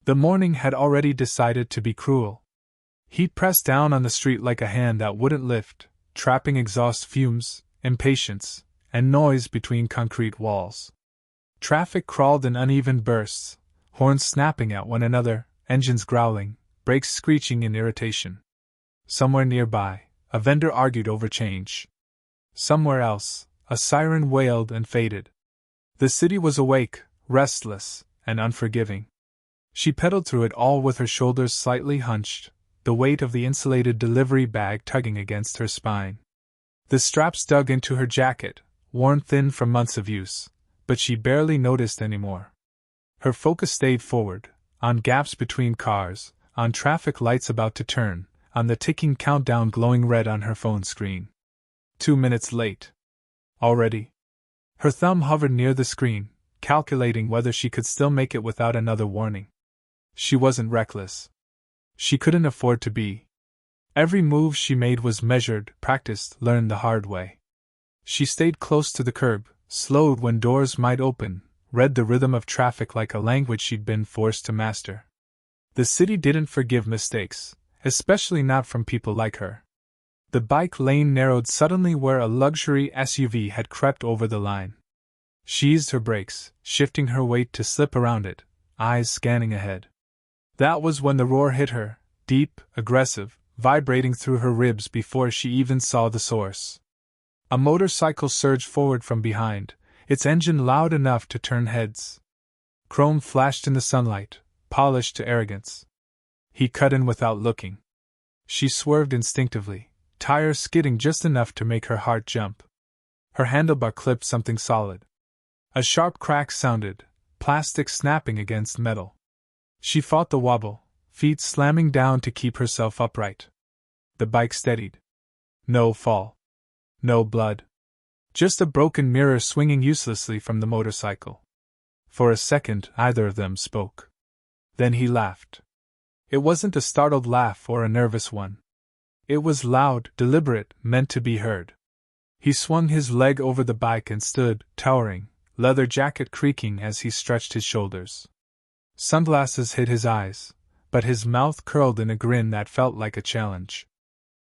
The morning had already decided to be cruel. Heat pressed down on the street like a hand that wouldn't lift, trapping exhaust fumes, impatience, and noise between concrete walls. Traffic crawled in uneven bursts, horns snapping at one another, engines growling, brakes screeching in irritation. Somewhere nearby, a vendor argued over change. Somewhere else, a siren wailed and faded. The city was awake, restless, and unforgiving. She pedaled through it all with her shoulders slightly hunched, the weight of the insulated delivery bag tugging against her spine. The straps dug into her jacket, worn thin from months of use, but she barely noticed anymore. Her focus stayed forward, on gaps between cars, on traffic lights about to turn, on the ticking countdown glowing red on her phone screen. 2 minutes late. Already? Her thumb hovered near the screen, calculating whether she could still make it without another warning. She wasn't reckless. She couldn't afford to be. Every move she made was measured, practiced, learned the hard way. She stayed close to the curb, slowed when doors might open, read the rhythm of traffic like a language she'd been forced to master. The city didn't forgive mistakes, especially not from people like her. The bike lane narrowed suddenly where a luxury SUV had crept over the line. She eased her brakes, shifting her weight to slip around it, eyes scanning ahead. That was when the roar hit her, deep, aggressive, vibrating through her ribs before she even saw the source. A motorcycle surged forward from behind, its engine loud enough to turn heads. Chrome flashed in the sunlight, polished to arrogance. He cut in without looking. She swerved instinctively, tires skidding just enough to make her heart jump. Her handlebar clipped something solid. A sharp crack sounded, plastic snapping against metal. She fought the wobble, feet slamming down to keep herself upright. The bike steadied. No fall. No blood. Just a broken mirror swinging uselessly from the motorcycle. For a second, neither of them spoke. Then he laughed. It wasn't a startled laugh or a nervous one. It was loud, deliberate, meant to be heard. He swung his leg over the bike and stood, towering, leather jacket creaking as he stretched his shoulders. Sunglasses hid his eyes, but his mouth curled in a grin that felt like a challenge.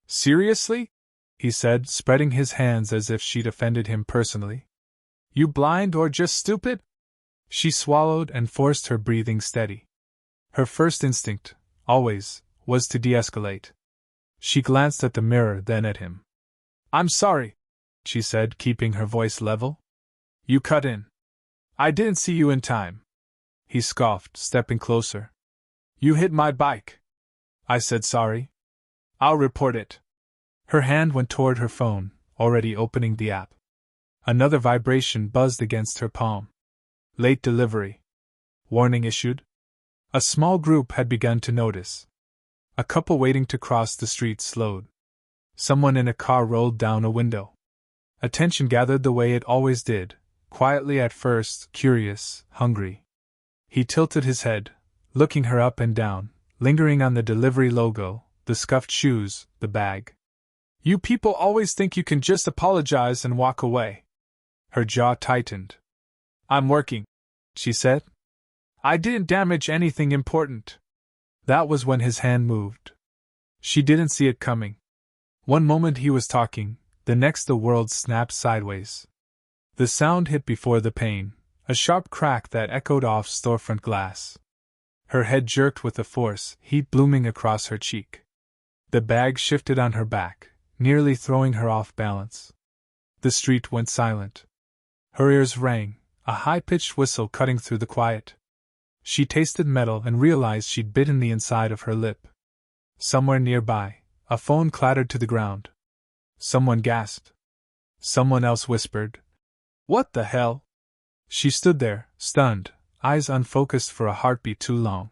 "Seriously?" he said, spreading his hands as if she'd offended him personally. "You blind or just stupid?" She swallowed and forced her breathing steady. Her first instinct, always, was to de-escalate. She glanced at the mirror, then at him. "I'm sorry," she said, keeping her voice level. "You cut in. I didn't see you in time." He scoffed, stepping closer. "You hit my bike." I said sorry. "I'll report it." Her hand went toward her phone, already opening the app. Another vibration buzzed against her palm. Late delivery. Warning issued. A small group had begun to notice. A couple waiting to cross the street slowed. Someone in a car rolled down a window. Attention gathered the way it always did, quietly at first, curious, hungry. He tilted his head, looking her up and down, lingering on the delivery logo, the scuffed shoes, the bag. "You people always think you can just apologize and walk away." Her jaw tightened. "I'm working," she said. "I didn't damage anything important." That was when his hand moved. She didn't see it coming. One moment he was talking, the next the world snapped sideways. The sound hit before the pain, a sharp crack that echoed off storefront glass. Her head jerked with a force, heat blooming across her cheek. The bag shifted on her back, nearly throwing her off balance. The street went silent. Her ears rang, a high-pitched whistle cutting through the quiet. She tasted metal and realized she'd bitten the inside of her lip. Somewhere nearby, a phone clattered to the ground. Someone gasped. Someone else whispered, "What the hell?" She stood there, stunned, eyes unfocused for a heartbeat too long.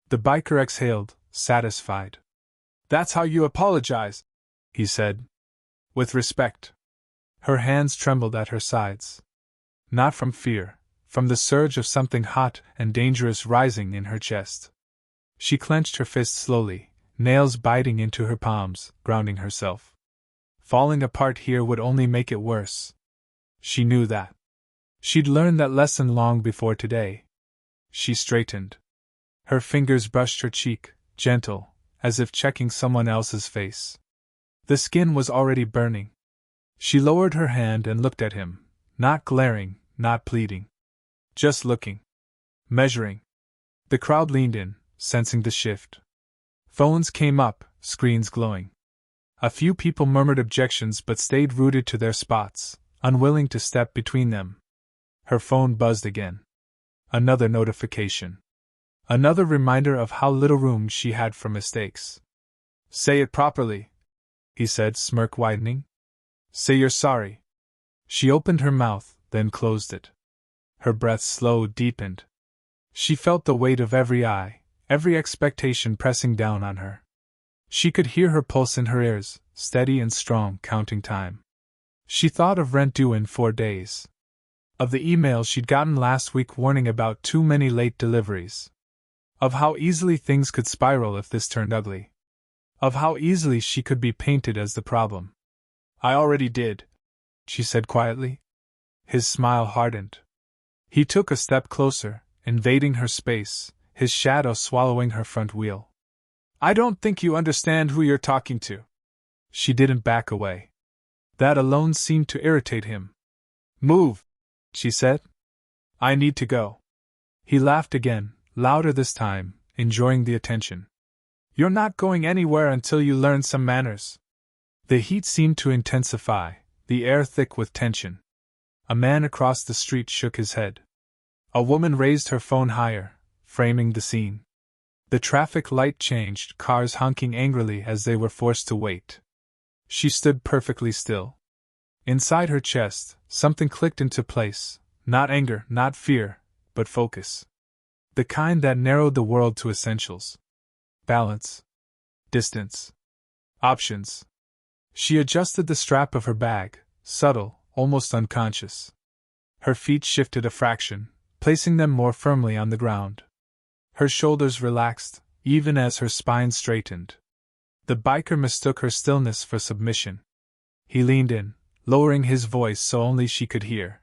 The biker exhaled, satisfied. "That's how you apologize," he said. "With respect." Her hands trembled at her sides. Not from fear, from the surge of something hot and dangerous rising in her chest. She clenched her fists slowly, nails biting into her palms, grounding herself. Falling apart here would only make it worse. She knew that. She'd learned that lesson long before today. She straightened. Her fingers brushed her cheek, gentle, as if checking someone else's face. The skin was already burning. She lowered her hand and looked at him, not glaring, not pleading. Just looking. Measuring. The crowd leaned in, sensing the shift. Phones came up, screens glowing. A few people murmured objections but stayed rooted to their spots, unwilling to step between them. Her phone buzzed again. Another notification. Another reminder of how little room she had for mistakes. Say it properly, he said, smirk widening. Say you're sorry. She opened her mouth, then closed it. Her breath slowed, deepened. She felt the weight of every eye, every expectation pressing down on her. She could hear her pulse in her ears, steady and strong, counting time. She thought of rent due in 4 days. Of the email she'd gotten last week warning about too many late deliveries. Of how easily things could spiral if this turned ugly. Of how easily she could be painted as the problem. I already did, she said quietly. His smile hardened. He took a step closer, invading her space, his shadow swallowing her front wheel. I don't think you understand who you're talking to. She didn't back away. That alone seemed to irritate him. Move, she said. I need to go. He laughed again, louder this time, enjoying the attention. You're not going anywhere until you learn some manners. The heat seemed to intensify, the air thick with tension. A man across the street shook his head. A woman raised her phone higher, framing the scene. The traffic light changed, cars honking angrily as they were forced to wait. She stood perfectly still. Inside her chest, something clicked into place, not anger, not fear, but focus. The kind that narrowed the world to essentials. Balance. Distance. Options. She adjusted the strap of her bag, subtle, almost unconscious. Her feet shifted a fraction, placing them more firmly on the ground. Her shoulders relaxed, even as her spine straightened. The biker mistook her stillness for submission. He leaned in, lowering his voice so only she could hear.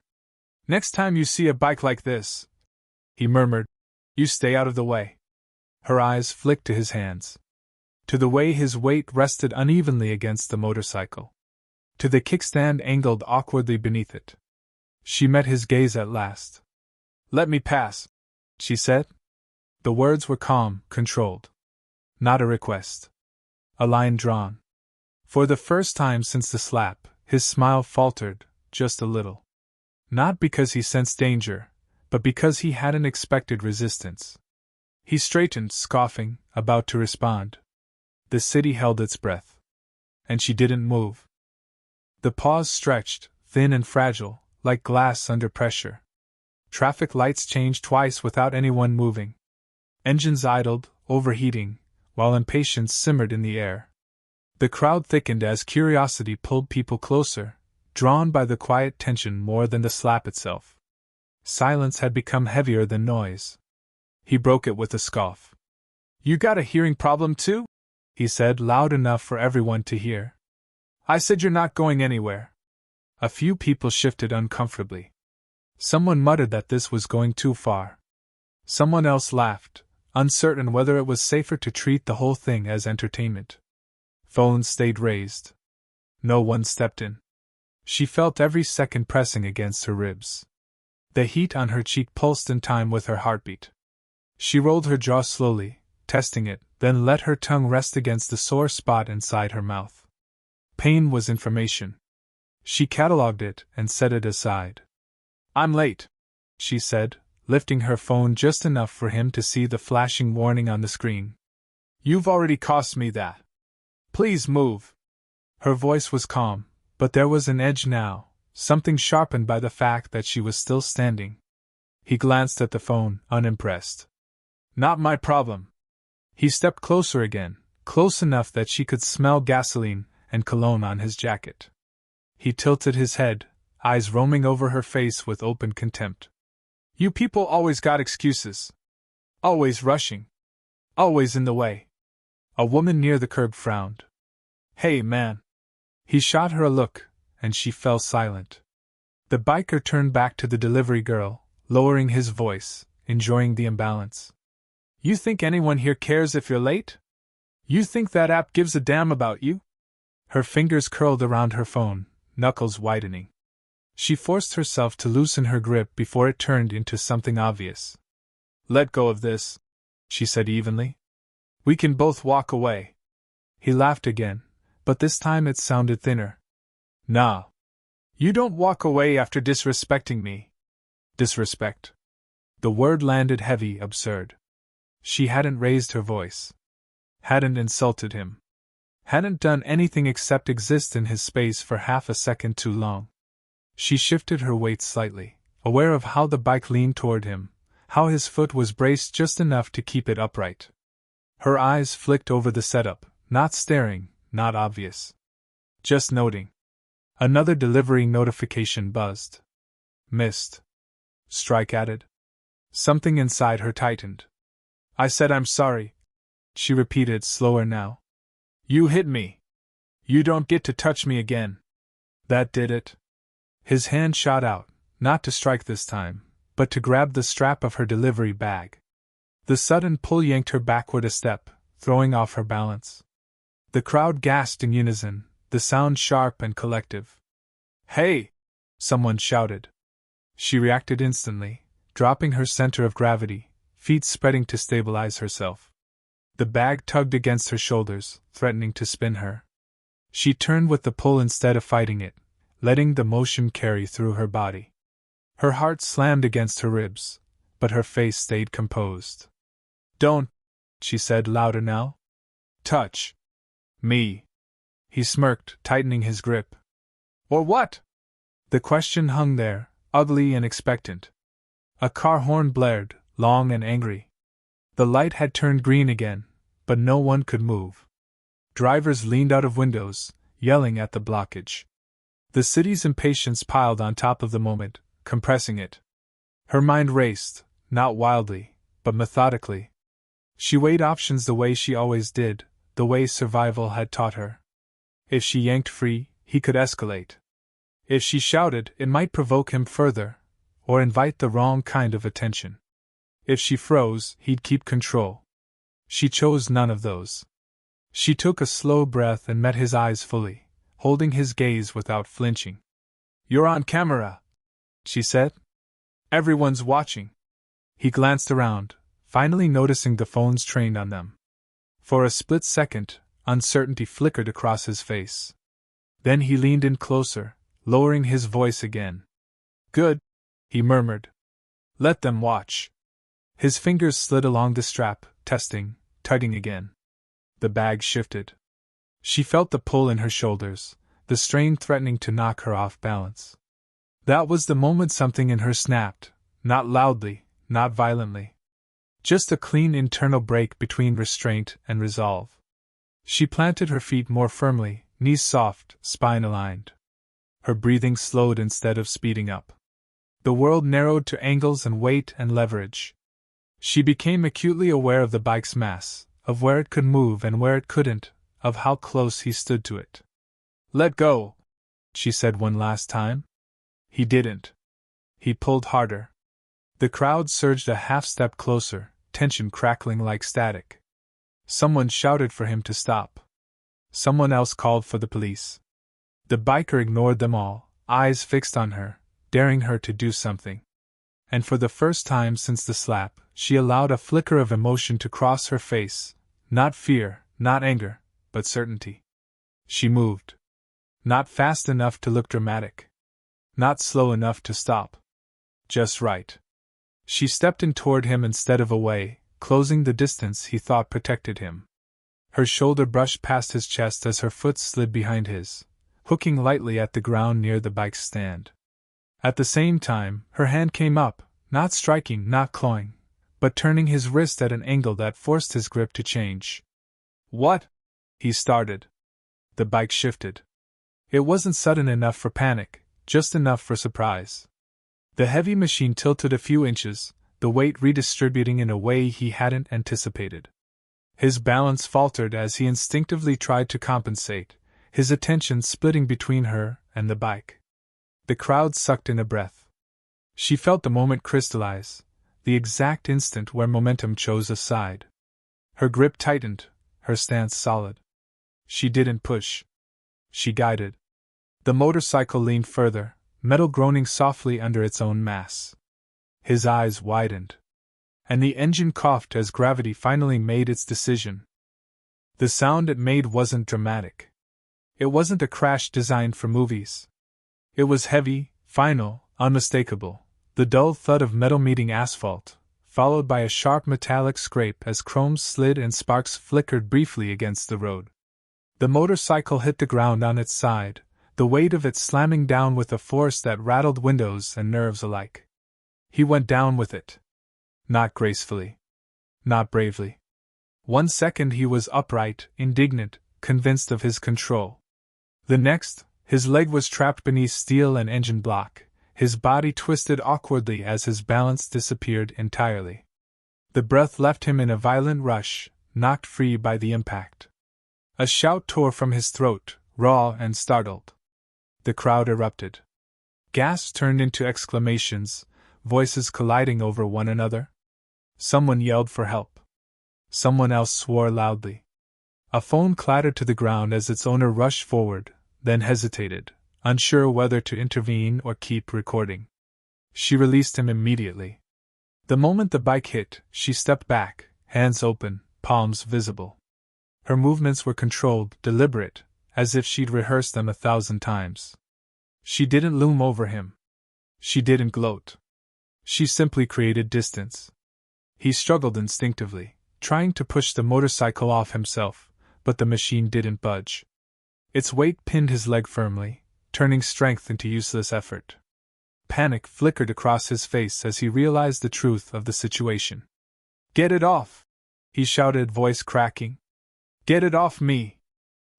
Next time you see a bike like this, he murmured, you stay out of the way. Her eyes flicked to his hands. To the way his weight rested unevenly against the motorcycle. To the kickstand angled awkwardly beneath it. She met his gaze at last. Let me pass, she said. The words were calm, controlled. Not a request. A line drawn. For the first time since the slap, his smile faltered, just a little. Not because he sensed danger, but because he hadn't expected resistance. He straightened, scoffing, about to respond. The city held its breath. And she didn't move. The pause stretched, thin and fragile, like glass under pressure. Traffic lights changed twice without anyone moving. Engines idled, overheating, while impatience simmered in the air. The crowd thickened as curiosity pulled people closer, drawn by the quiet tension more than the slap itself. Silence had become heavier than noise. He broke it with a scoff. You got a hearing problem too? He said, loud enough for everyone to hear. I said you're not going anywhere. A few people shifted uncomfortably. Someone muttered that this was going too far. Someone else laughed, uncertain whether it was safer to treat the whole thing as entertainment. Phones stayed raised. No one stepped in. She felt every second pressing against her ribs. The heat on her cheek pulsed in time with her heartbeat. She rolled her jaw slowly, testing it, then let her tongue rest against the sore spot inside her mouth. Pain was information. She catalogued it and set it aside. I'm late, she said, lifting her phone just enough for him to see the flashing warning on the screen. You've already cost me that. Please move. Her voice was calm, but there was an edge now, something sharpened by the fact that she was still standing. He glanced at the phone, unimpressed. Not my problem. He stepped closer again, close enough that she could smell gasoline and cologne on his jacket. He tilted his head, eyes roaming over her face with open contempt. You people always got excuses. Always rushing. Always in the way. A woman near the curb frowned. Hey, man. He shot her a look, and she fell silent. The biker turned back to the delivery girl, lowering his voice, enjoying the imbalance. You think anyone here cares if you're late? You think that app gives a damn about you? Her fingers curled around her phone, knuckles widening. She forced herself to loosen her grip before it turned into something obvious. Let go of this, she said evenly. We can both walk away. He laughed again, but this time it sounded thinner. Nah. You don't walk away after disrespecting me. Disrespect. The word landed heavy, absurd. She hadn't raised her voice. Hadn't insulted him. Hadn't done anything except exist in his space for half a second too long. She shifted her weight slightly, aware of how the bike leaned toward him, how his foot was braced just enough to keep it upright. Her eyes flicked over the setup, not staring, not obvious. Just noting. Another delivery notification buzzed. Missed. Strike added. Something inside her tightened. I said I'm sorry, she repeated slower now. You hit me. You don't get to touch me again. That did it. His hand shot out, not to strike this time, but to grab the strap of her delivery bag. The sudden pull yanked her backward a step, throwing off her balance. The crowd gasped in unison, the sound sharp and collective. Hey! Someone shouted. She reacted instantly, dropping her center of gravity, feet spreading to stabilize herself. The bag tugged against her shoulders, threatening to spin her. She turned with the pull instead of fighting it, letting the motion carry through her body. Her heart slammed against her ribs, but her face stayed composed. Don't, she said louder now. Touch me. He smirked, tightening his grip. Or what? The question hung there, ugly and expectant. A car horn blared, long and angry. The light had turned green again, but no one could move. Drivers leaned out of windows, yelling at the blockage. The city's impatience piled on top of the moment, compressing it. Her mind raced, not wildly, but methodically. She weighed options the way she always did, the way survival had taught her. If she yanked free, he could escalate. If she shouted, it might provoke him further, or invite the wrong kind of attention. If she froze, he'd keep control. She chose none of those. She took a slow breath and met his eyes fully, holding his gaze without flinching. You're on camera, she said. Everyone's watching. He glanced around, finally noticing the phones trained on them. For a split second, uncertainty flickered across his face. Then he leaned in closer, lowering his voice again. Good, he murmured. Let them watch. His fingers slid along the strap, testing, tugging again. The bag shifted. She felt the pull in her shoulders, the strain threatening to knock her off balance. That was the moment something in her snapped, not loudly, not violently. Just a clean internal break between restraint and resolve. She planted her feet more firmly, knees soft, spine aligned. Her breathing slowed instead of speeding up. The world narrowed to angles and weight and leverage. She became acutely aware of the bike's mass, of where it could move and where it couldn't, of how close he stood to it. Let go, she said one last time. He didn't. He pulled harder. The crowd surged a half-step closer, tension crackling like static. Someone shouted for him to stop. Someone else called for the police. The biker ignored them all, eyes fixed on her, daring her to do something. And for the first time since the slap, she allowed a flicker of emotion to cross her face, not fear, not anger, but certainty. She moved. Not fast enough to look dramatic. Not slow enough to stop. Just right. She stepped in toward him instead of away, closing the distance he thought protected him. Her shoulder brushed past his chest as her foot slid behind his, hooking lightly at the ground near the bike's stand. At the same time, her hand came up, not striking, not clawing, but turning his wrist at an angle that forced his grip to change. What? He started. The bike shifted. It wasn't sudden enough for panic, just enough for surprise. The heavy machine tilted a few inches, the weight redistributing in a way he hadn't anticipated. His balance faltered as he instinctively tried to compensate, his attention splitting between her and the bike. The crowd sucked in a breath. She felt the moment crystallize, the exact instant where momentum chose a side. Her grip tightened, her stance solid. She didn't push. She guided. The motorcycle leaned further, metal groaning softly under its own mass. His eyes widened. And the engine coughed as gravity finally made its decision. The sound it made wasn't dramatic. It wasn't a crash designed for movies. It was heavy, final, unmistakable, the dull thud of metal meeting asphalt, followed by a sharp metallic scrape as chrome slid and sparks flickered briefly against the road. The motorcycle hit the ground on its side, the weight of it slamming down with a force that rattled windows and nerves alike. He went down with it. Not gracefully. Not bravely. 1 second he was upright, indignant, convinced of his control. The next, his leg was trapped beneath steel and engine block, his body twisted awkwardly as his balance disappeared entirely. The breath left him in a violent rush, knocked free by the impact. A shout tore from his throat, raw and startled. The crowd erupted. Gasps turned into exclamations, voices colliding over one another. Someone yelled for help. Someone else swore loudly. A phone clattered to the ground as its owner rushed forward, then hesitated, unsure whether to intervene or keep recording. She released him immediately. The moment the bike hit, she stepped back, hands open, palms visible. Her movements were controlled, deliberate, as if she'd rehearsed them 1,000 times. She didn't loom over him. She didn't gloat. She simply created distance. He struggled instinctively, trying to push the motorcycle off himself, but the machine didn't budge. Its weight pinned his leg firmly, turning strength into useless effort. Panic flickered across his face as he realized the truth of the situation. "Get it off!" he shouted, voice cracking. "Get it off me!"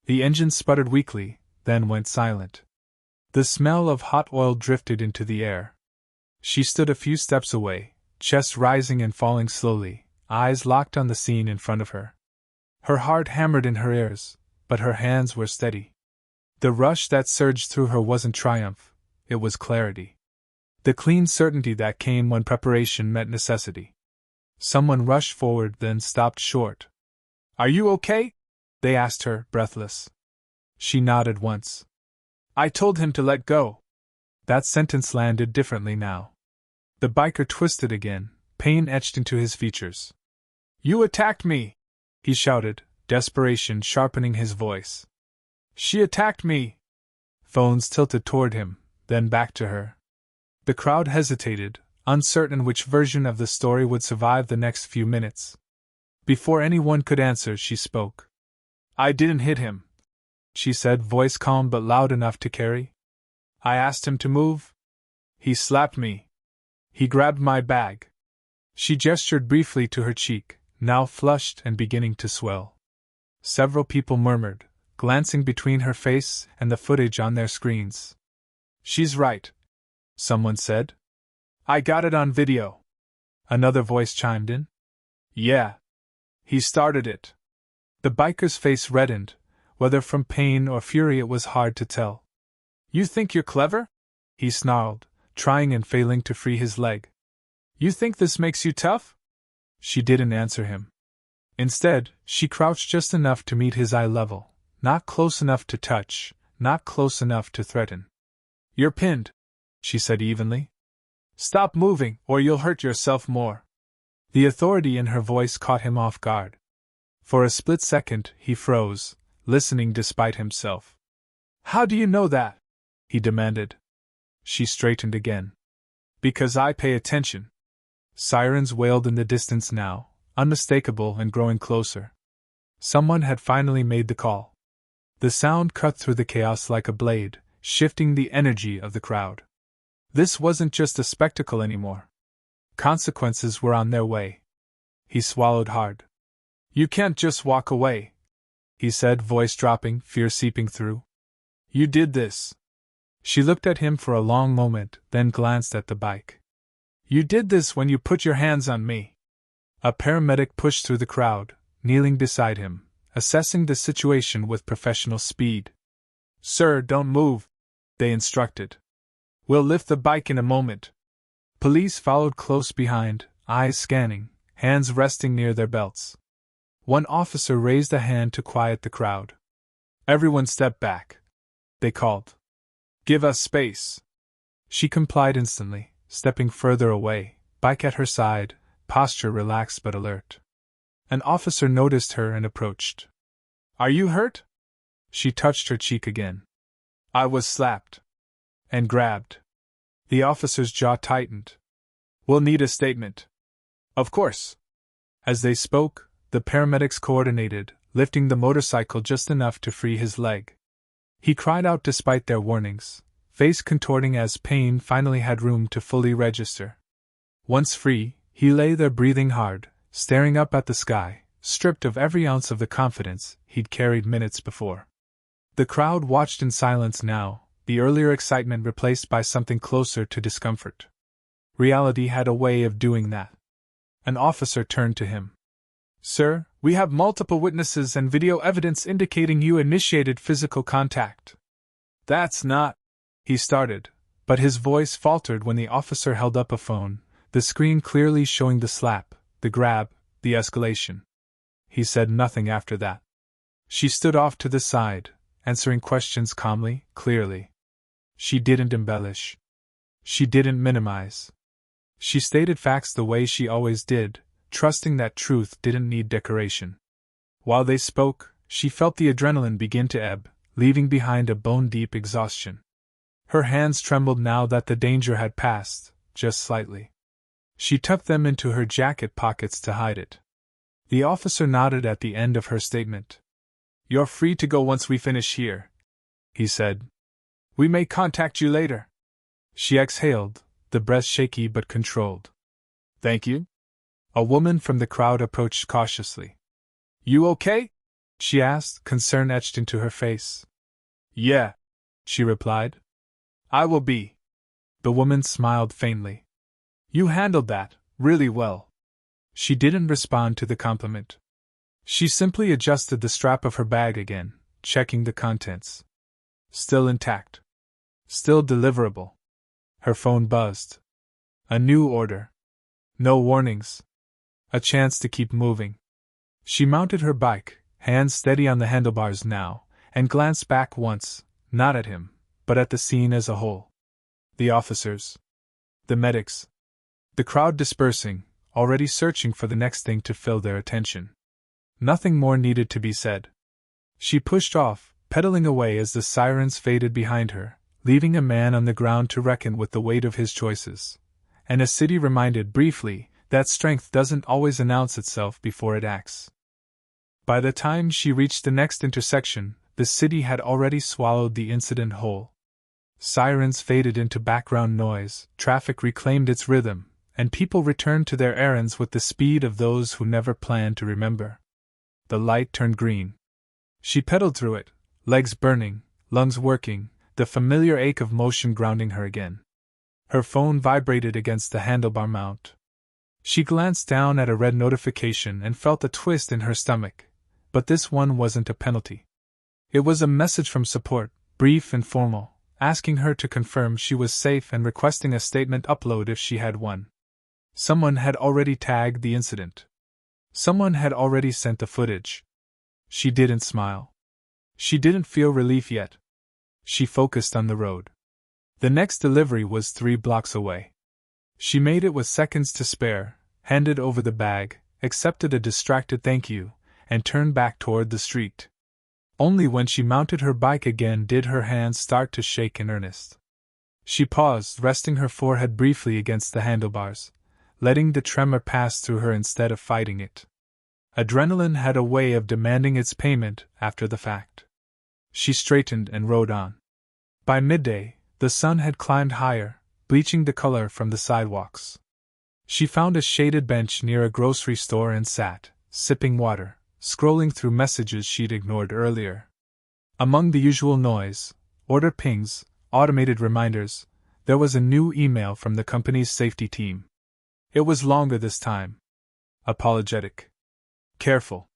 The engine sputtered weakly, then went silent. The smell of hot oil drifted into the air. She stood a few steps away, chest rising and falling slowly, eyes locked on the scene in front of her. Her heart hammered in her ears, but her hands were steady. The rush that surged through her wasn't triumph, it was clarity. The clean certainty that came when preparation met necessity. Someone rushed forward, then stopped short. "Are you okay?" they asked her, breathless. She nodded once. "I told him to let go." That sentence landed differently now. The biker twisted again, pain etched into his features. "You attacked me!" he shouted, desperation sharpening his voice. "She attacked me!" Phones tilted toward him, then back to her. The crowd hesitated, uncertain which version of the story would survive the next few minutes. Before anyone could answer, she spoke. "I didn't hit him," she said, voice calm but loud enough to carry. "I asked him to move. He slapped me. He grabbed my bag." She gestured briefly to her cheek, now flushed and beginning to swell. Several people murmured, glancing between her face and the footage on their screens. "She's right," someone said. "I got it on video." Another voice chimed in. "Yeah. He started it." The biker's face reddened, whether from pain or fury it was hard to tell. "You think you're clever?" he snarled, trying and failing to free his leg. "You think this makes you tough?" She didn't answer him. Instead, she crouched just enough to meet his eye level, not close enough to touch, not close enough to threaten. "You're pinned," she said evenly. "Stop moving, or you'll hurt yourself more." The authority in her voice caught him off guard. For a split second, he froze, listening despite himself. "How do you know that?" he demanded. She straightened again. "Because I pay attention." Sirens wailed in the distance now, unmistakable and growing closer. Someone had finally made the call. The sound cut through the chaos like a blade, shifting the energy of the crowd. This wasn't just a spectacle anymore. Consequences were on their way. He swallowed hard. "You can't just walk away," he said, voice dropping, fear seeping through. "You did this." She looked at him for a long moment, then glanced at the bike. "You did this when you put your hands on me." A paramedic pushed through the crowd, kneeling beside him, assessing the situation with professional speed. "Sir, don't move," they instructed. "We'll lift the bike in a moment." Police followed close behind, eyes scanning, hands resting near their belts. One officer raised a hand to quiet the crowd. "Everyone step back," they called. "Give us space." She complied instantly, stepping further away, bike at her side, posture relaxed but alert. An officer noticed her and approached. "Are you hurt?" She touched her cheek again. "I was slapped." And grabbed. The officer's jaw tightened. "We'll need a statement." "Of course." As they spoke, the paramedics coordinated, lifting the motorcycle just enough to free his leg. He cried out despite their warnings, face contorting as pain finally had room to fully register. Once free, he lay there breathing hard, staring up at the sky, stripped of every ounce of the confidence he'd carried minutes before. The crowd watched in silence now, the earlier excitement replaced by something closer to discomfort. Reality had a way of doing that. An officer turned to him. "Sir, we have multiple witnesses and video evidence indicating you initiated physical contact." "That's not," he started, but his voice faltered when the officer held up a phone, the screen clearly showing the slap, the grab, the escalation. He said nothing after that. She stood off to the side, answering questions calmly, clearly. She didn't embellish. She didn't minimize. She stated facts the way she always did, trusting that truth didn't need decoration. While they spoke, she felt the adrenaline begin to ebb, leaving behind a bone-deep exhaustion. Her hands trembled now that the danger had passed, just slightly. She tucked them into her jacket pockets to hide it. The officer nodded at the end of her statement. "You're free to go once we finish here," he said. "We may contact you later." She exhaled, the breath shaky but controlled. "Thank you." A woman from the crowd approached cautiously. "You okay?" she asked, concern etched into her face. "Yeah," she replied. "I will be." The woman smiled faintly. "You handled that really well." She didn't respond to the compliment. She simply adjusted the strap of her bag again, checking the contents. Still intact. Still deliverable. Her phone buzzed. A new order. No warnings. A chance to keep moving. She mounted her bike, hands steady on the handlebars now, and glanced back once, not at him, but at the scene as a whole. The officers. The medics. The crowd dispersing, already searching for the next thing to fill their attention. Nothing more needed to be said. She pushed off, pedaling away as the sirens faded behind her, leaving a man on the ground to reckon with the weight of his choices, and a city reminded briefly that strength doesn't always announce itself before it acts. By the time she reached the next intersection, the city had already swallowed the incident whole. Sirens faded into background noise, traffic reclaimed its rhythm, and people returned to their errands with the speed of those who never planned to remember. The light turned green. She pedaled through it, legs burning, lungs working, the familiar ache of motion grounding her again. Her phone vibrated against the handlebar mount. She glanced down at a red notification and felt a twist in her stomach, but this one wasn't a penalty. It was a message from support, brief and formal, asking her to confirm she was safe and requesting a statement upload if she had one. Someone had already tagged the incident. Someone had already sent the footage. She didn't smile. She didn't feel relief yet. She focused on the road. The next delivery was 3 blocks away. She made it with seconds to spare, handed over the bag, accepted a distracted thank you, and turned back toward the street. Only when she mounted her bike again did her hands start to shake in earnest. She paused, resting her forehead briefly against the handlebars, letting the tremor pass through her instead of fighting it. Adrenaline had a way of demanding its payment after the fact. She straightened and rode on. By midday, the sun had climbed higher, bleaching the color from the sidewalks. She found a shaded bench near a grocery store and sat, sipping water, scrolling through messages she'd ignored earlier. Among the usual noise, order pings, automated reminders, there was a new email from the company's safety team. It was longer this time. Apologetic. Careful.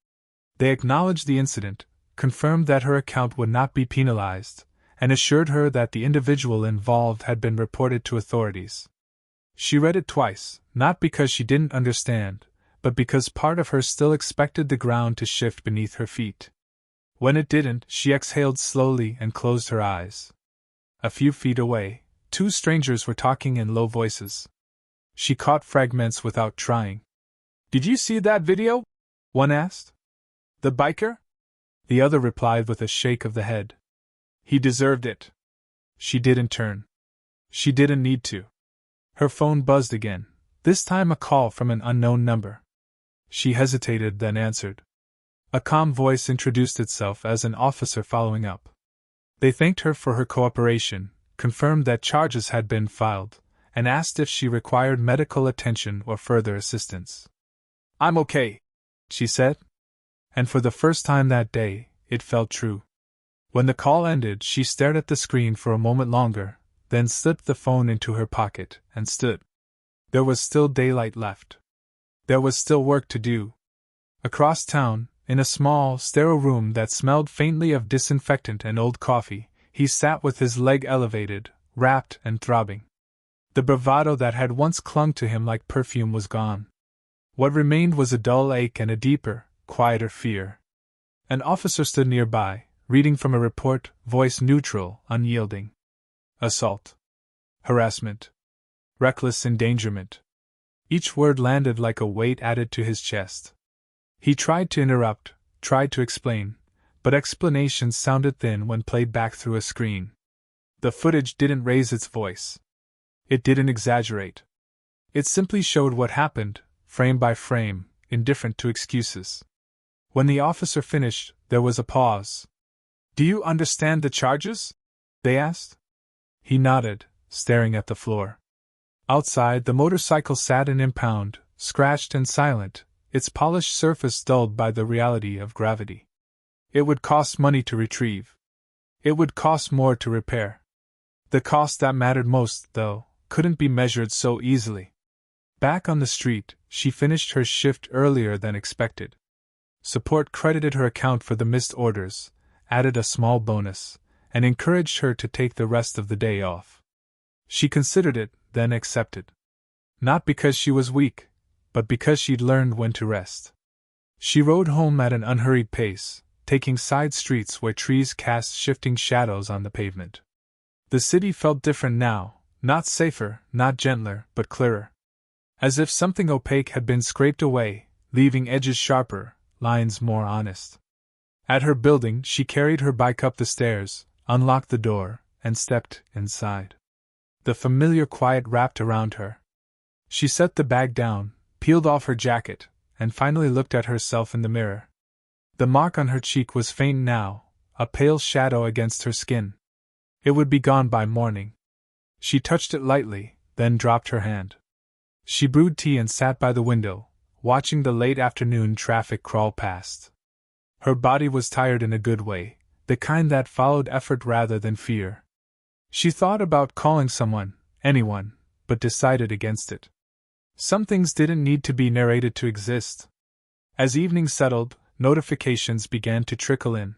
They acknowledged the incident, confirmed that her account would not be penalized, and assured her that the individual involved had been reported to authorities. She read it twice, not because she didn't understand, but because part of her still expected the ground to shift beneath her feet. When it didn't, she exhaled slowly and closed her eyes. A few feet away, two strangers were talking in low voices. She caught fragments without trying. "Did you see that video?" one asked. "The biker?" The other replied with a shake of the head. "He deserved it." She didn't turn. She didn't need to. Her phone buzzed again, this time a call from an unknown number. She hesitated, then answered. A calm voice introduced itself as an officer following up. They thanked her for her cooperation, confirmed that charges had been filed, and asked if she required medical attention or further assistance. "I'm okay," she said. And for the first time that day, it felt true. When the call ended, she stared at the screen for a moment longer, then slipped the phone into her pocket and stood. There was still daylight left. There was still work to do. Across town, in a small, sterile room that smelled faintly of disinfectant and old coffee, he sat with his leg elevated, rapt and throbbing. The bravado that had once clung to him like perfume was gone. What remained was a dull ache and a deeper, quieter fear. An officer stood nearby, reading from a report, voice neutral, unyielding. Assault. Harassment. Reckless endangerment. Each word landed like a weight added to his chest. He tried to interrupt, tried to explain, but explanations sounded thin when played back through a screen. The footage didn't raise its voice. It didn't exaggerate. It simply showed what happened, frame by frame, indifferent to excuses. When the officer finished, there was a pause. "Do you understand the charges?" they asked. He nodded, staring at the floor. Outside, the motorcycle sat an impound, scratched and silent, its polished surface dulled by the reality of gravity. It would cost money to retrieve. It would cost more to repair. The cost that mattered most, though, couldn't be measured so easily. Back on the street, she finished her shift earlier than expected. Support credited her account for the missed orders, added a small bonus, and encouraged her to take the rest of the day off. She considered it, then accepted. Not because she was weak, but because she'd learned when to rest. She rode home at an unhurried pace, taking side streets where trees cast shifting shadows on the pavement. The city felt different now, not safer, not gentler, but clearer. As if something opaque had been scraped away, leaving edges sharper, lines more honest. At her building, she carried her bike up the stairs, unlocked the door, and stepped inside. The familiar quiet wrapped around her. She set the bag down, peeled off her jacket, and finally looked at herself in the mirror. The mark on her cheek was faint now, a pale shadow against her skin. It would be gone by morning. She touched it lightly, then dropped her hand. She brewed tea and sat by the window, watching the late afternoon traffic crawl past. Her body was tired in a good way, the kind that followed effort rather than fear. She thought about calling someone, anyone, but decided against it. Some things didn't need to be narrated to exist. As evening settled, notifications began to trickle in.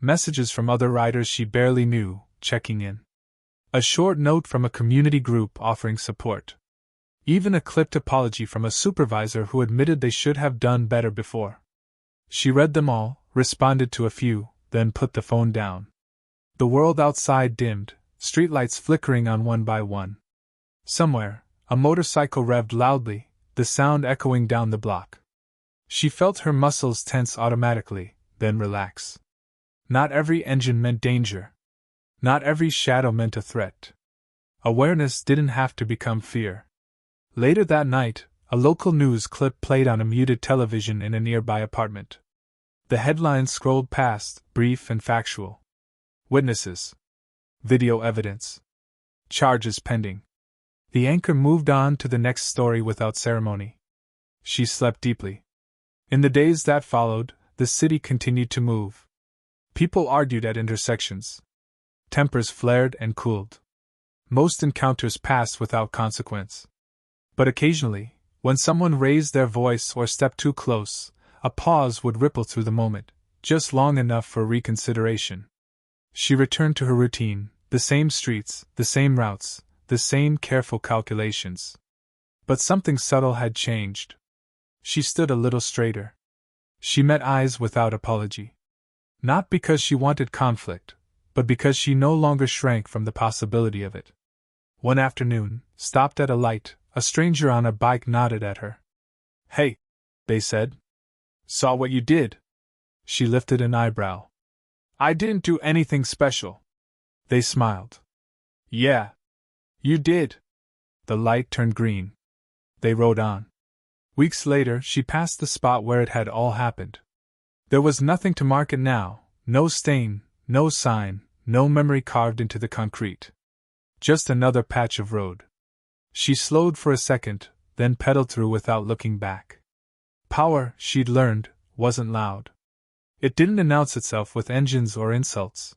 Messages from other riders she barely knew, checking in. A short note from a community group offering support. Even a clipped apology from a supervisor who admitted they should have done better before. She read them all, responded to a few, then put the phone down. The world outside dimmed, streetlights flickering on one by one. Somewhere, a motorcycle revved loudly, the sound echoing down the block. She felt her muscles tense automatically, then relax. Not every engine meant danger. Not every shadow meant a threat. Awareness didn't have to become fear. Later that night, a local news clip played on a muted television in a nearby apartment. The headlines scrolled past, brief and factual. Witnesses. Video evidence. Charges pending. The anchor moved on to the next story without ceremony. She slept deeply. In the days that followed, the city continued to move. People argued at intersections. Tempers flared and cooled. Most encounters passed without consequence. But occasionally, when someone raised their voice or stepped too close, a pause would ripple through the moment, just long enough for reconsideration. She returned to her routine, the same streets, the same routes, the same careful calculations. But something subtle had changed. She stood a little straighter. She met eyes without apology. Not because she wanted conflict, but because she no longer shrank from the possibility of it. One afternoon, stopped at a light, a stranger on a bike nodded at her. "Hey," they said. "Saw what you did." She lifted an eyebrow. "I didn't do anything special." They smiled. "Yeah. You did." The light turned green. They rode on. Weeks later, she passed the spot where it had all happened. There was nothing to mark it now, no stain, no sign, no memory carved into the concrete. Just another patch of road. She slowed for a second, then pedaled through without looking back. Power, she'd learned, wasn't loud. It didn't announce itself with engines or insults.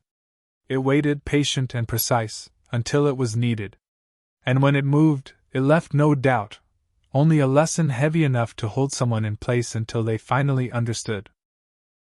It waited, patient and precise, until it was needed. And when it moved, it left no doubt, only a lesson heavy enough to hold someone in place until they finally understood.